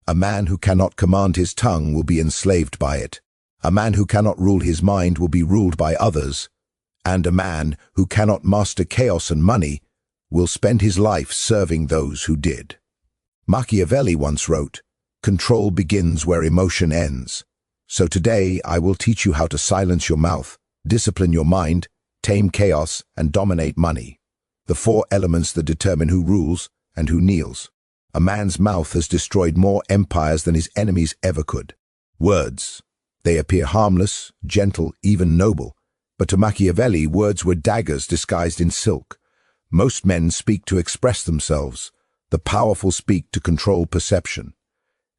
A man who cannot command his tongue will be enslaved by it. A man who cannot rule his mind will be ruled by others. And a man who cannot master chaos and money will spend his life serving those who did. Machiavelli once wrote, "Control begins where emotion ends." So today I will teach you how to silence your mouth, discipline your mind, tame chaos, and dominate money. The 4 elements that determine who rules and who kneels. A man's mouth has destroyed more empires than his enemies ever could. Words. They appear harmless, gentle, even noble. But to Machiavelli, words were daggers disguised in silk. Most men speak to express themselves. The powerful speak to control perception.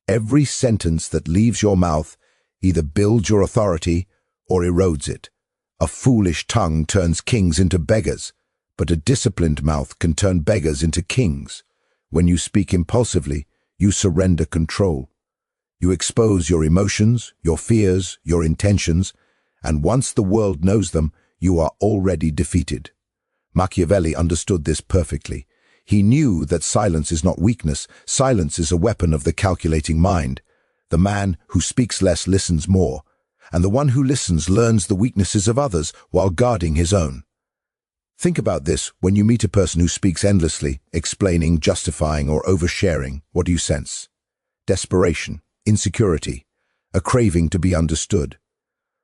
Every sentence that leaves your mouth either builds your authority or erodes it. A foolish tongue turns kings into beggars, but a disciplined mouth can turn beggars into kings. When you speak impulsively, you surrender control. You expose your emotions, your fears, your intentions, and once the world knows them, you are already defeated. Machiavelli understood this perfectly. He knew that silence is not weakness. Silence is a weapon of the calculating mind. The man who speaks less listens more, and the one who listens learns the weaknesses of others while guarding his own. Think about this. When you meet a person who speaks endlessly, explaining, justifying, or oversharing, what do you sense? Desperation, insecurity, a craving to be understood.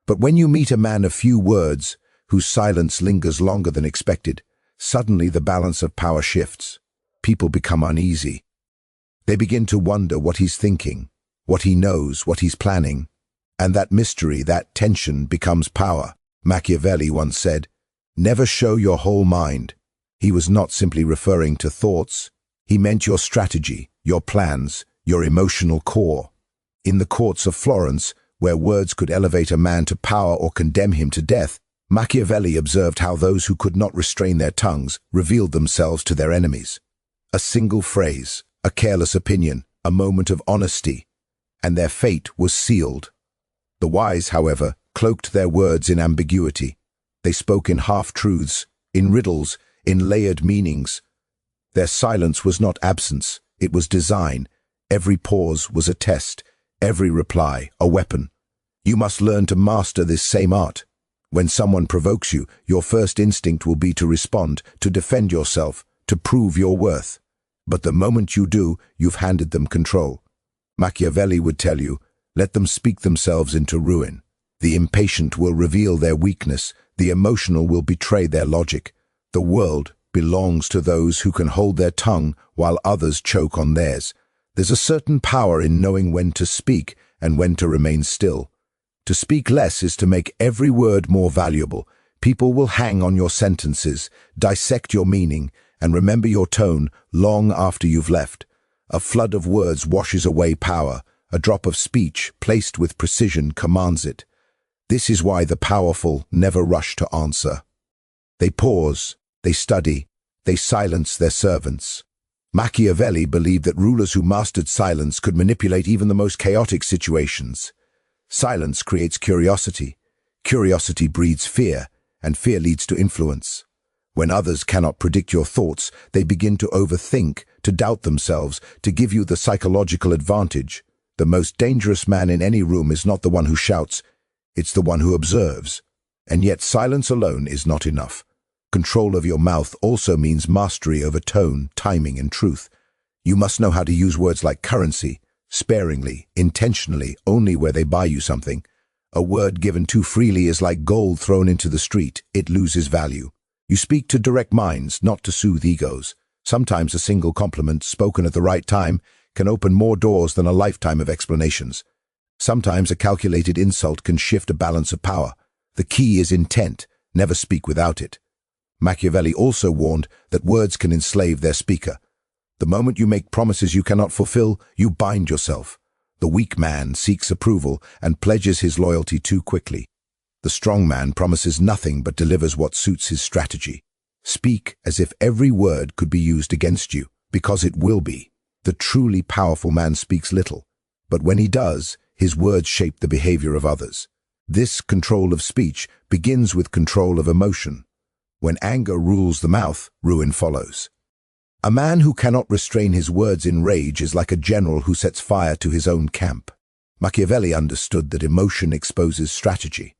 But when you meet a man of few words, whose silence lingers longer than expected, suddenly the balance of power shifts. People become uneasy. They begin to wonder what he's thinking, what he knows, what he's planning. And that mystery, that tension, becomes power. Machiavelli once said, "Never show your whole mind." He was not simply referring to thoughts. He meant your strategy, your plans, your emotional core. In the courts of Florence, where words could elevate a man to power or condemn him to death, Machiavelli observed how those who could not restrain their tongues revealed themselves to their enemies. A single phrase, a careless opinion, a moment of honesty, and their fate was sealed. The wise, however, cloaked their words in ambiguity. They spoke in half-truths, in riddles, in layered meanings. Their silence was not absence, it was design. Every pause was a test, every reply a weapon. You must learn to master this same art. When someone provokes you, your first instinct will be to respond, to defend yourself, to prove your worth. But the moment you do, you've handed them control. Machiavelli would tell you, let them speak themselves into ruin. The impatient will reveal their weakness, the emotional will betray their logic. The world belongs to those who can hold their tongue while others choke on theirs. There's a certain power in knowing when to speak and when to remain still. To speak less is to make every word more valuable. People will hang on your sentences, dissect your meaning, and remember your tone long after you've left. A flood of words washes away power. A drop of speech, placed with precision, commands it. This is why the powerful never rush to answer. They pause, they study, they silence their servants. Machiavelli believed that rulers who mastered silence could manipulate even the most chaotic situations. Silence creates curiosity. Curiosity breeds fear, and fear leads to influence. When others cannot predict your thoughts, they begin to overthink, to doubt themselves, to give you the psychological advantage. The most dangerous man in any room is not the one who shouts, it's the one who observes. And yet silence alone is not enough. Control of your mouth also means mastery over tone, timing, and truth. You must know how to use words like currency, sparingly, intentionally, only where they buy you something. A word given too freely is like gold thrown into the street. It loses value. You speak to direct minds, not to soothe egos. Sometimes a single compliment, spoken at the right time, can open more doors than a lifetime of explanations. Sometimes a calculated insult can shift a balance of power. The key is intent. Never speak without it. Machiavelli also warned that words can enslave their speaker. The moment you make promises you cannot fulfill, you bind yourself. The weak man seeks approval and pledges his loyalty too quickly. The strong man promises nothing but delivers what suits his strategy. Speak as if every word could be used against you, because it will be. The truly powerful man speaks little, but when he does, his words shape the behavior of others. This control of speech begins with control of emotion. When anger rules the mouth, ruin follows. A man who cannot restrain his words in rage is like a general who sets fire to his own camp. Machiavelli understood that emotion exposes strategy.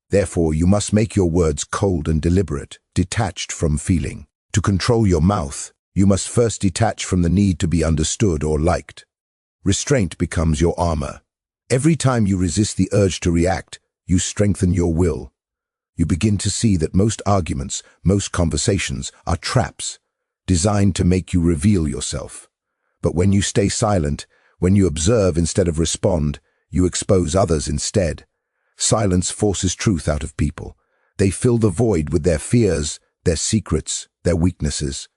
Therefore, you must make your words cold and deliberate, detached from feeling. To control your mouth, you must first detach from the need to be understood or liked. Restraint becomes your armor. Every time you resist the urge to react, you strengthen your will. You begin to see that most arguments, most conversations are traps, designed to make you reveal yourself. But when you stay silent, when you observe instead of respond, you expose others instead. Silence forces truth out of people. They fill the void with their fears, their secrets, their weaknesses.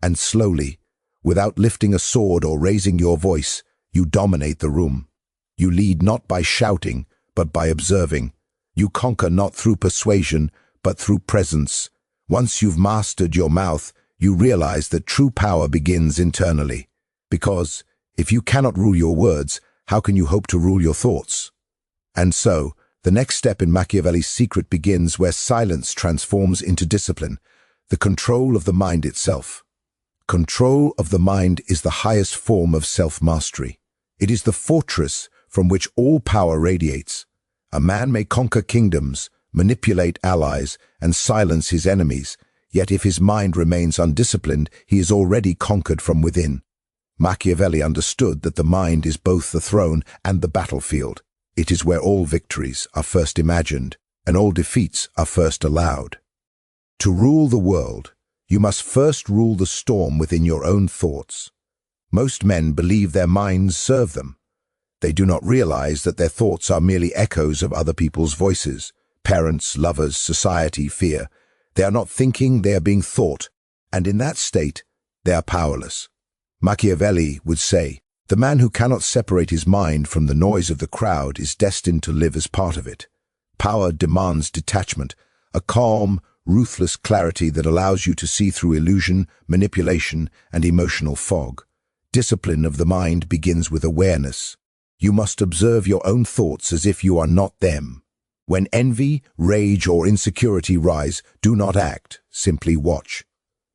And slowly, without lifting a sword or raising your voice, you dominate the room. You lead not by shouting, but by observing. You conquer not through persuasion, but through presence. Once you've mastered your mouth, you realize that true power begins internally. Because, if you cannot rule your words, how can you hope to rule your thoughts? And so, the next step in Machiavelli's secret begins where silence transforms into discipline, the control of the mind itself. Control of the mind is the highest form of self-mastery. It is the fortress from which all power radiates. A man may conquer kingdoms, manipulate allies, and silence his enemies, yet if his mind remains undisciplined, he is already conquered from within. Machiavelli understood that the mind is both the throne and the battlefield. It is where all victories are first imagined, and all defeats are first allowed. To rule the world, you must first rule the storm within your own thoughts. Most men believe their minds serve them. They do not realize that their thoughts are merely echoes of other people's voices. Parents, lovers, society, fear. They are not thinking, they are being thought, and in that state, they are powerless. Machiavelli would say, the man who cannot separate his mind from the noise of the crowd is destined to live as part of it. Power demands detachment, a calm, ruthless clarity that allows you to see through illusion, manipulation, and emotional fog. Discipline of the mind begins with awareness. You must observe your own thoughts as if you are not them. When envy, rage, or insecurity rise, do not act, simply watch.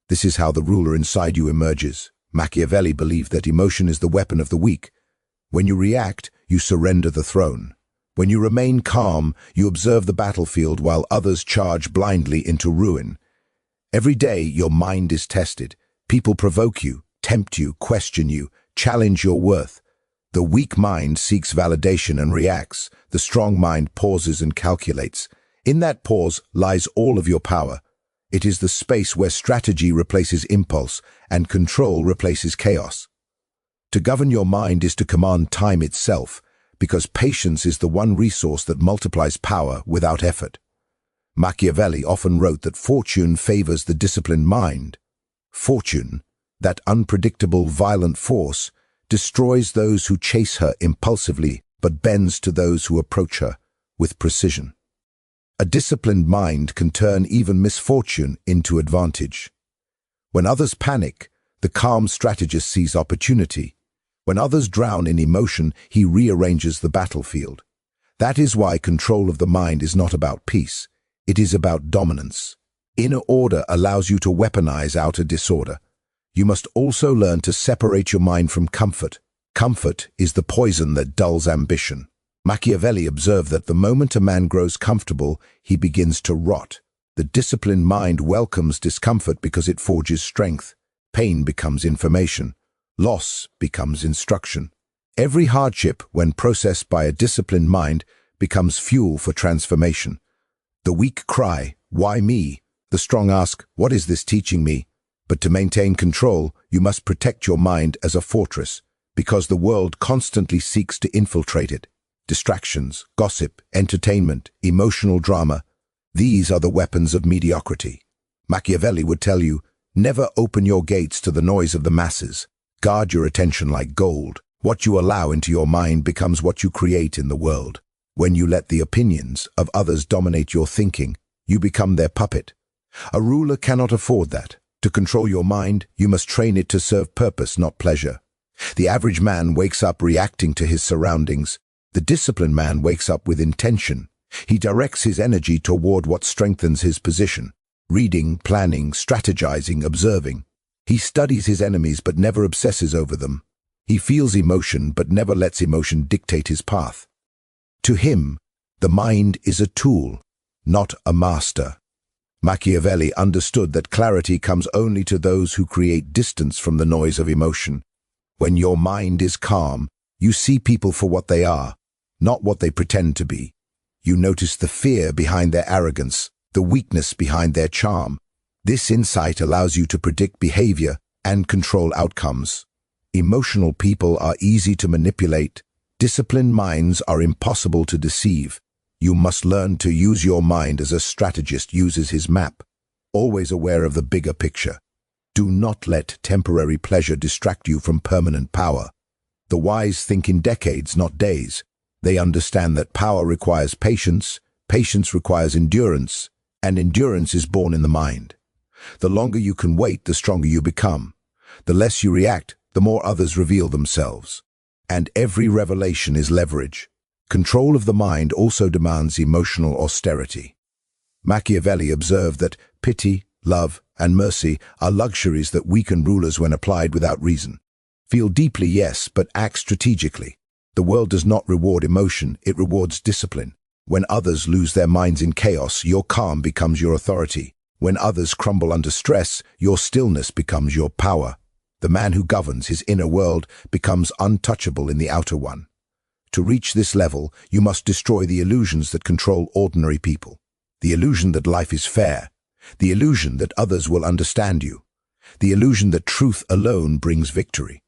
This is how the ruler inside you emerges. Machiavelli believed that emotion is the weapon of the weak. When you react, you surrender the throne. When you remain calm, you observe the battlefield while others charge blindly into ruin. Every day, your mind is tested. People provoke you, tempt you, question you, challenge your worth. The weak mind seeks validation and reacts. The strong mind pauses and calculates. In that pause lies all of your power. It is the space where strategy replaces impulse and control replaces chaos. To govern your mind is to command time itself, because patience is the one resource that multiplies power without effort. Machiavelli often wrote that fortune favors the disciplined mind. Fortune, that unpredictable, violent force, destroys those who chase her impulsively, but bends to those who approach her with precision. A disciplined mind can turn even misfortune into advantage. When others panic, the calm strategist sees opportunity. When others drown in emotion, he rearranges the battlefield. That is why control of the mind is not about peace. It is about dominance. Inner order allows you to weaponize outer disorder. You must also learn to separate your mind from comfort. Comfort is the poison that dulls ambition. Machiavelli observed that the moment a man grows comfortable, he begins to rot. The disciplined mind welcomes discomfort because it forges strength. Pain becomes information. Loss becomes instruction. Every hardship, when processed by a disciplined mind, becomes fuel for transformation. The weak cry, "Why me?" The strong ask, "What is this teaching me?" But to maintain control, you must protect your mind as a fortress, because the world constantly seeks to infiltrate it. Distractions, gossip, entertainment, emotional drama, these are the weapons of mediocrity. Machiavelli would tell you, never open your gates to the noise of the masses. Guard your attention like gold. What you allow into your mind becomes what you create in the world. When you let the opinions of others dominate your thinking, you become their puppet. A ruler cannot afford that. To control your mind, you must train it to serve purpose, not pleasure. The average man wakes up reacting to his surroundings. The disciplined man wakes up with intention. He directs his energy toward what strengthens his position. Reading, planning, strategizing, observing. He studies his enemies but never obsesses over them. He feels emotion but never lets emotion dictate his path. To him, the mind is a tool, not a master. Machiavelli understood that clarity comes only to those who create distance from the noise of emotion. When your mind is calm, you see people for what they are, not what they pretend to be. You notice the fear behind their arrogance, the weakness behind their charm. This insight allows you to predict behavior and control outcomes. Emotional people are easy to manipulate. Disciplined minds are impossible to deceive. You must learn to use your mind as a strategist uses his map, always aware of the bigger picture. Do not let temporary pleasure distract you from permanent power. The wise think in decades, not days. They understand that power requires patience, patience requires endurance, and endurance is born in the mind. The longer you can wait, the stronger you become. The less you react, the more others reveal themselves. And every revelation is leverage. Control of the mind also demands emotional austerity. Machiavelli observed that pity, love, and mercy are luxuries that weaken rulers when applied without reason. Feel deeply, yes, but act strategically. The world does not reward emotion, it rewards discipline. When others lose their minds in chaos, your calm becomes your authority. When others crumble under stress, your stillness becomes your power. The man who governs his inner world becomes untouchable in the outer one. To reach this level, you must destroy the illusions that control ordinary people. The illusion that life is fair. The illusion that others will understand you. The illusion that truth alone brings victory.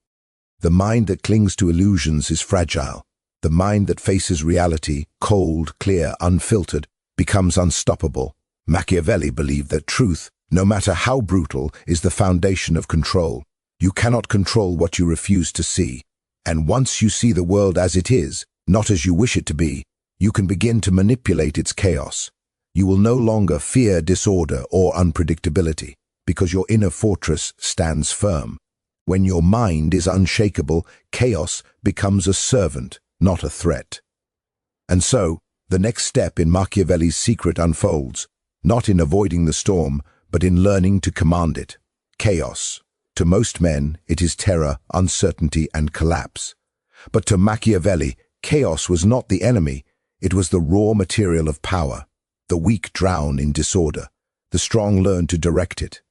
The mind that clings to illusions is fragile. The mind that faces reality, cold, clear, unfiltered, becomes unstoppable. Machiavelli believed that truth, no matter how brutal, is the foundation of control. You cannot control what you refuse to see. And once you see the world as it is, not as you wish it to be, you can begin to manipulate its chaos. You will no longer fear disorder or unpredictability, because your inner fortress stands firm. When your mind is unshakable, chaos becomes a servant, not a threat. And so, the next step in Machiavelli's secret unfolds, not in avoiding the storm, but in learning to command it. Chaos. To most men, it is terror, uncertainty, and collapse. But to Machiavelli, chaos was not the enemy, it was the raw material of power. The weak drown in disorder. The strong learn to direct it.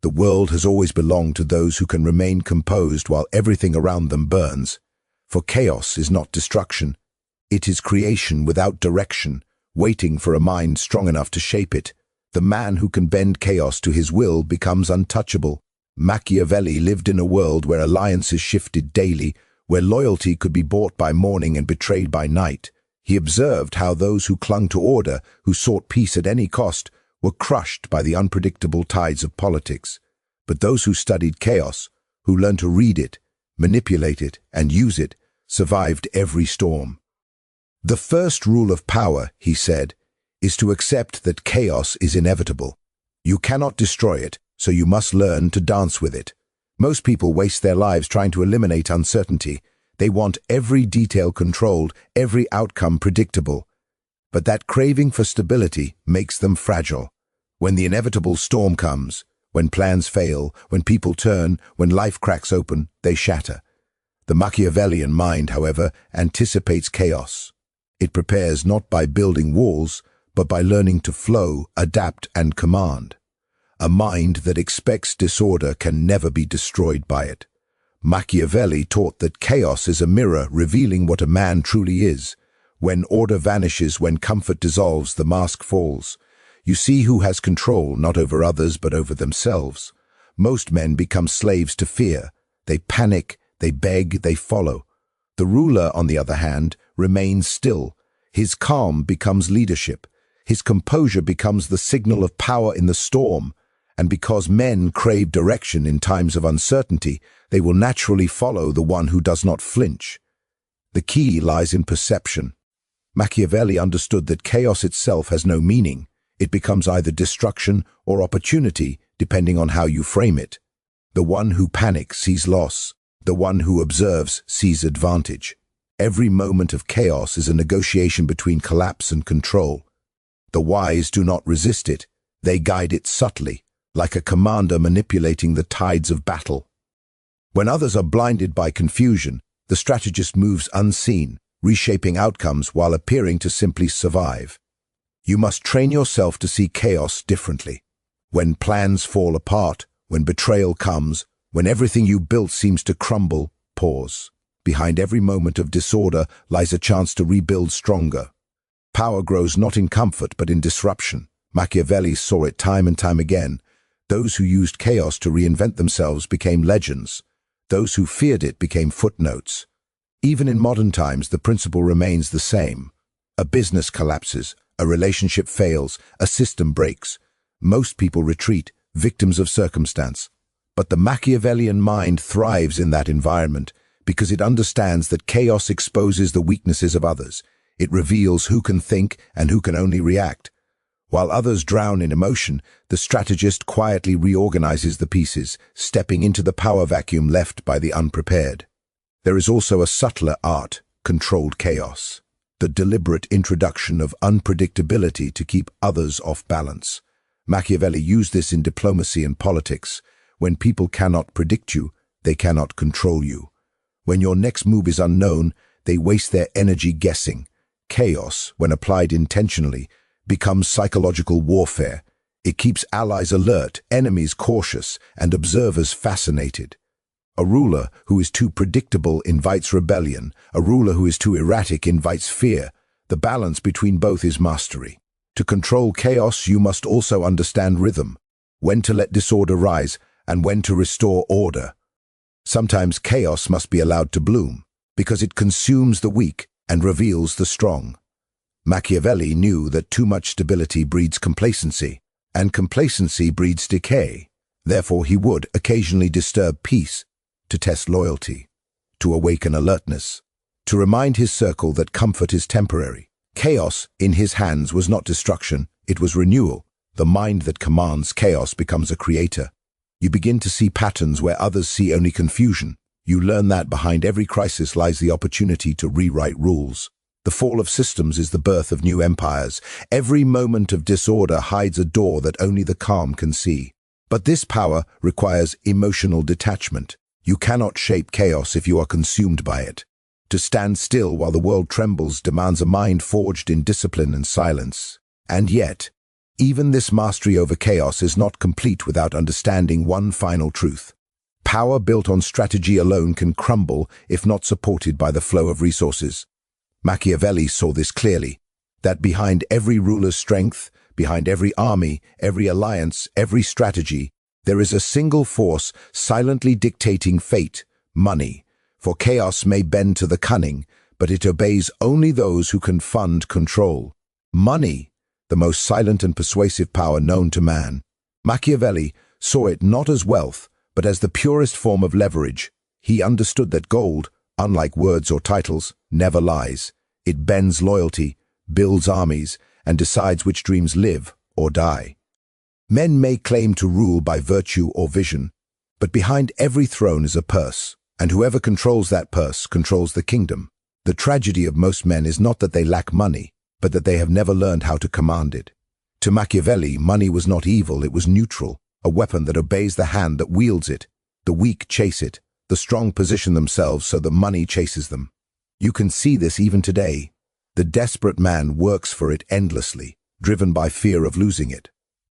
The world has always belonged to those who can remain composed while everything around them burns. For chaos is not destruction. It is creation without direction, waiting for a mind strong enough to shape it. The man who can bend chaos to his will becomes untouchable. Machiavelli lived in a world where alliances shifted daily, where loyalty could be bought by morning and betrayed by night. He observed how those who clung to order, who sought peace at any cost, were crushed by the unpredictable tides of politics. But those who studied chaos, who learned to read it, manipulate it, and use it, survived every storm. The first rule of power, he said, is to accept that chaos is inevitable. You cannot destroy it, so you must learn to dance with it. Most people waste their lives trying to eliminate uncertainty. They want every detail controlled, every outcome predictable. But that craving for stability makes them fragile. When the inevitable storm comes, when plans fail, when people turn, when life cracks open, they shatter. The Machiavellian mind, however, anticipates chaos. It prepares not by building walls, but by learning to flow, adapt, and command. A mind that expects disorder can never be destroyed by it. Machiavelli taught that chaos is a mirror revealing what a man truly is. When order vanishes, when comfort dissolves, the mask falls. You see who has control, not over others, but over themselves. Most men become slaves to fear. They panic, they beg, they follow. The ruler, on the other hand, remains still. His calm becomes leadership. His composure becomes the signal of power in the storm. And because men crave direction in times of uncertainty, they will naturally follow the one who does not flinch. The key lies in perception. Machiavelli understood that chaos itself has no meaning. It becomes either destruction or opportunity, depending on how you frame it. The one who panics sees loss. The one who observes sees advantage. Every moment of chaos is a negotiation between collapse and control. The wise do not resist it. They guide it subtly. like a commander manipulating the tides of battle. When others are blinded by confusion, the strategist moves unseen, reshaping outcomes while appearing to simply survive. You must train yourself to see chaos differently. When plans fall apart, when betrayal comes, when everything you built seems to crumble, pause. Behind every moment of disorder lies a chance to rebuild stronger. Power grows not in comfort but in disruption. Machiavelli saw it time and time again. Those who used chaos to reinvent themselves became legends. Those who feared it became footnotes. Even in modern times, the principle remains the same. A business collapses, a relationship fails, a system breaks. Most people retreat, victims of circumstance. But the Machiavellian mind thrives in that environment because it understands that chaos exposes the weaknesses of others. It reveals who can think and who can only react. While others drown in emotion, the strategist quietly reorganizes the pieces, stepping into the power vacuum left by the unprepared. There is also a subtler art, controlled chaos, the deliberate introduction of unpredictability to keep others off balance. Machiavelli used this in diplomacy and politics. When people cannot predict you, they cannot control you. When your next move is unknown, they waste their energy guessing. Chaos, when applied intentionally, becomes psychological warfare. It keeps allies alert, enemies cautious, and observers fascinated. A ruler who is too predictable invites rebellion. A ruler who is too erratic invites fear. The balance between both is mastery. To control chaos, you must also understand rhythm, when to let disorder rise and when to restore order. Sometimes chaos must be allowed to bloom, because it consumes the weak and reveals the strong. Machiavelli knew that too much stability breeds complacency, and complacency breeds decay. Therefore, he would occasionally disturb peace, to test loyalty, to awaken alertness, to remind his circle that comfort is temporary. Chaos in his hands was not destruction, it was renewal. The mind that commands chaos becomes a creator. You begin to see patterns where others see only confusion. You learn that behind every crisis lies the opportunity to rewrite rules. The fall of systems is the birth of new empires. Every moment of disorder hides a door that only the calm can see. But this power requires emotional detachment. You cannot shape chaos if you are consumed by it. To stand still while the world trembles demands a mind forged in discipline and silence. And yet, even this mastery over chaos is not complete without understanding one final truth. Power built on strategy alone can crumble if not supported by the flow of resources. Machiavelli saw this clearly, that behind every ruler's strength, behind every army, every alliance, every strategy, there is a single force silently dictating fate, money. For chaos may bend to the cunning, but it obeys only those who can fund control. Money, the most silent and persuasive power known to man. Machiavelli saw it not as wealth, but as the purest form of leverage. He understood that gold, unlike words or titles, never lies. It bends loyalty, builds armies, and decides which dreams live or die. Men may claim to rule by virtue or vision, but behind every throne is a purse, and whoever controls that purse controls the kingdom. The tragedy of most men is not that they lack money, but that they have never learned how to command it. To Machiavelli, money was not evil, it was neutral, a weapon that obeys the hand that wields it. The weak chase it, the strong position themselves so that money chases them. You can see this even today. The desperate man works for it endlessly, driven by fear of losing it.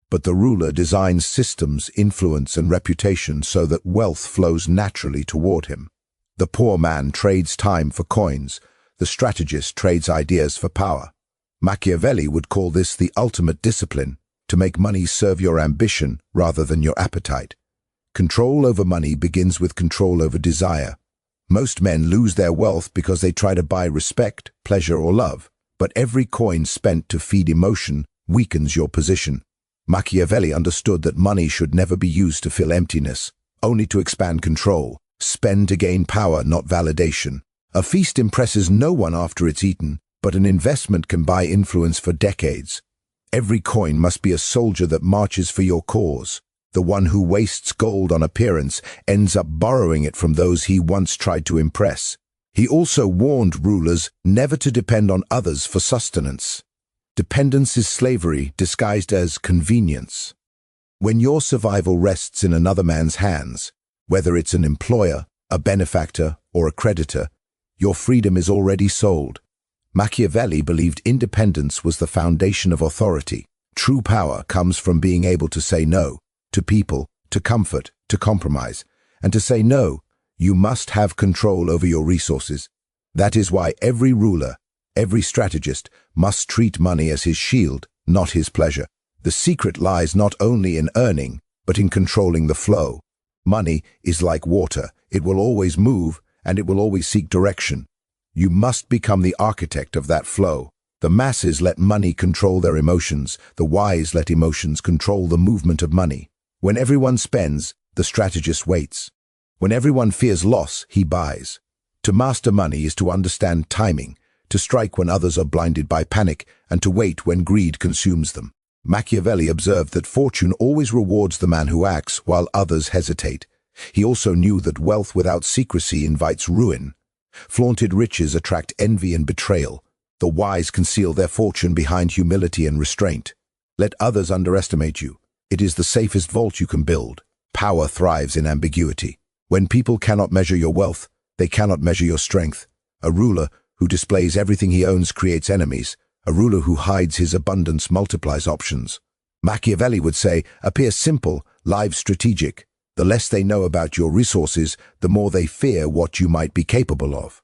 But the ruler designs systems, influence, and reputation so that wealth flows naturally toward him. The poor man trades time for coins. The strategist trades ideas for power. Machiavelli would call this the ultimate discipline, to make money serve your ambition rather than your appetite. Control over money begins with control over desire. Most men lose their wealth because they try to buy respect, pleasure, or love. But every coin spent to feed emotion weakens your position. Machiavelli understood that money should never be used to fill emptiness, only to expand control. Spend to gain power, not validation. A feast impresses no one after it's eaten, but an investment can buy influence for decades. Every coin must be a soldier that marches for your cause. The one who wastes gold on appearance ends up borrowing it from those he once tried to impress. He also warned rulers never to depend on others for sustenance. Dependence is slavery disguised as convenience. When your survival rests in another man's hands, whether it's an employer, a benefactor, or a creditor, your freedom is already sold. Machiavelli believed independence was the foundation of authority. True power comes from being able to say no to people, to comfort, to compromise, and to say no, you must have control over your resources. That is why every ruler, every strategist must treat money as his shield, not his pleasure. The secret lies not only in earning, but in controlling the flow. Money is like water. It will always move, and it will always seek direction. You must become the architect of that flow. The masses let money control their emotions. The wise let emotions control the movement of money. When everyone spends, the strategist waits. When everyone fears loss, he buys. To master money is to understand timing, to strike when others are blinded by panic, and to wait when greed consumes them. Machiavelli observed that fortune always rewards the man who acts while others hesitate. He also knew that wealth without secrecy invites ruin. Flaunted riches attract envy and betrayal. The wise conceal their fortune behind humility and restraint. Let others underestimate you. It is the safest vault you can build. Power thrives in ambiguity. When people cannot measure your wealth, they cannot measure your strength. A ruler who displays everything he owns creates enemies. A ruler who hides his abundance multiplies options. Machiavelli would say, appear simple, live strategic. The less they know about your resources, the more they fear what you might be capable of.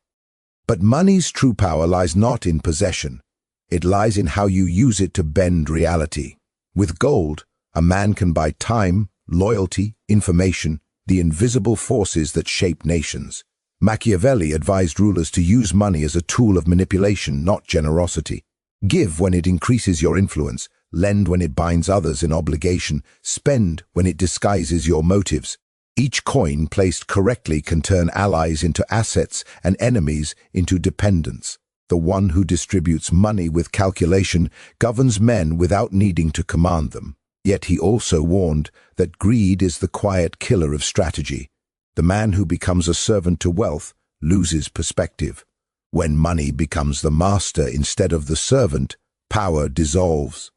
But money's true power lies not in possession. It lies in how you use it to bend reality. With gold, a man can buy time, loyalty, information, the invisible forces that shape nations. Machiavelli advised rulers to use money as a tool of manipulation, not generosity. Give when it increases your influence, lend when it binds others in obligation, spend when it disguises your motives. Each coin placed correctly can turn allies into assets and enemies into dependents. The one who distributes money with calculation governs men without needing to command them. Yet he also warned that greed is the quiet killer of strategy. The man who becomes a servant to wealth loses perspective. When money becomes the master instead of the servant, power dissolves.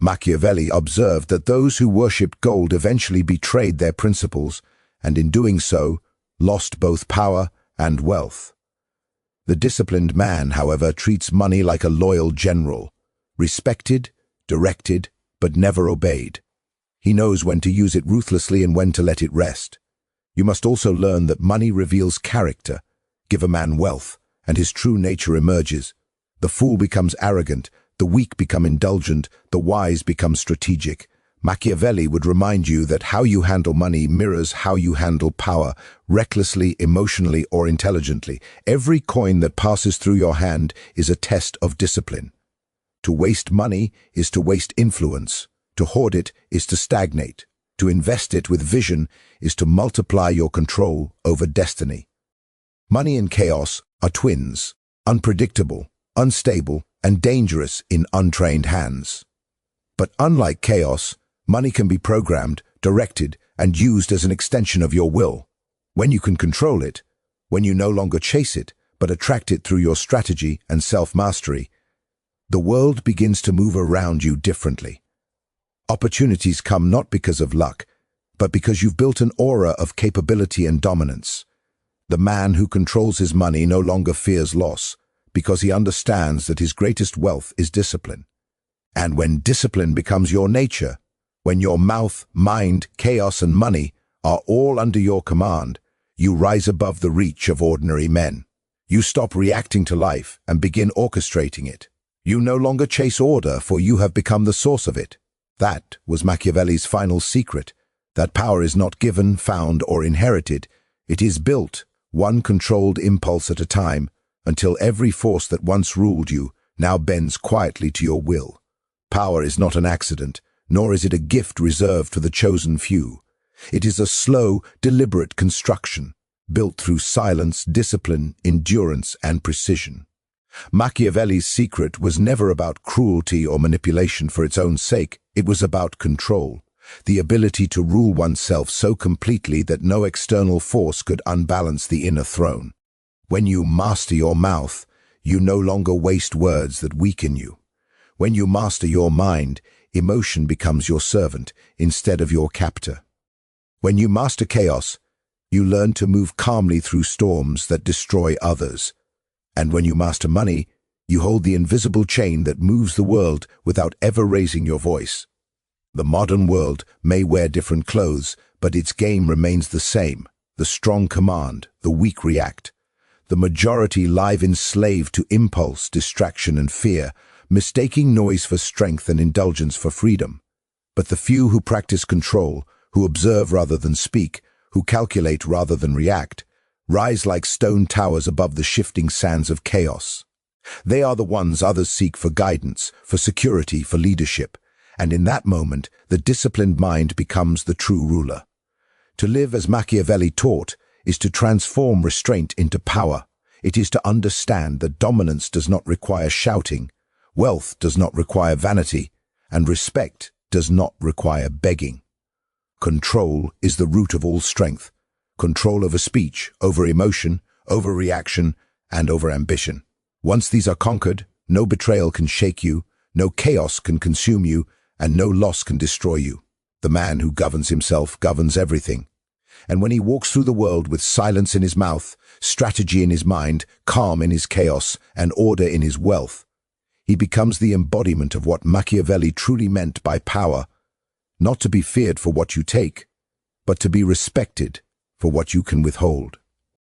Machiavelli observed that those who worshipped gold eventually betrayed their principles, and in doing so, lost both power and wealth. The disciplined man, however, treats money like a loyal general, respected, directed, but never obeyed. He knows when to use it ruthlessly and when to let it rest. You must also learn that money reveals character. Give a man wealth, and his true nature emerges. The fool becomes arrogant, the weak become indulgent, the wise become strategic. Machiavelli would remind you that how you handle money mirrors how you handle power, recklessly, emotionally, or intelligently. Every coin that passes through your hand is a test of discipline. To waste money is to waste influence. To hoard it is to stagnate. To invest it with vision is to multiply your control over destiny. Money and chaos are twins, unpredictable, unstable, and dangerous in untrained hands. But unlike chaos, money can be programmed, directed, and used as an extension of your will. When you can control it, when you no longer chase it, but attract it through your strategy and self-mastery, the world begins to move around you differently. Opportunities come not because of luck, but because you've built an aura of capability and dominance. The man who controls his money no longer fears loss, because he understands that his greatest wealth is discipline. And when discipline becomes your nature, when your mouth, mind, chaos, and money are all under your command, you rise above the reach of ordinary men. You stop reacting to life and begin orchestrating it. You no longer chase order, for you have become the source of it. That was Machiavelli's final secret, that power is not given, found, or inherited. It is built, one controlled impulse at a time, until every force that once ruled you now bends quietly to your will. Power is not an accident, nor is it a gift reserved for the chosen few. It is a slow, deliberate construction, built through silence, discipline, endurance, and precision. Machiavelli's secret was never about cruelty or manipulation for its own sake. It was about control, the ability to rule oneself so completely that no external force could unbalance the inner throne. When you master your mouth, you no longer waste words that weaken you. When you master your mind, emotion becomes your servant instead of your captor. When you master chaos, you learn to move calmly through storms that destroy others. And when you master money, you hold the invisible chain that moves the world without ever raising your voice. The modern world may wear different clothes, but its game remains the same. The strong command, the weak react. The majority lie enslaved to impulse, distraction, and fear, mistaking noise for strength and indulgence for freedom. But the few who practice control, who observe rather than speak, who calculate rather than react, rise like stone towers above the shifting sands of chaos. They are the ones others seek for guidance, for security, for leadership, and in that moment, the disciplined mind becomes the true ruler. To live as Machiavelli taught is to transform restraint into power. It is to understand that dominance does not require shouting, wealth does not require vanity, and respect does not require begging. Control is the root of all strength. Control over speech, over emotion, over reaction, and over ambition. Once these are conquered, no betrayal can shake you, no chaos can consume you, and no loss can destroy you. The man who governs himself governs everything. And when he walks through the world with silence in his mouth, strategy in his mind, calm in his chaos, and order in his wealth, he becomes the embodiment of what Machiavelli truly meant by power, not to be feared for what you take, but to be respected for what you can withhold.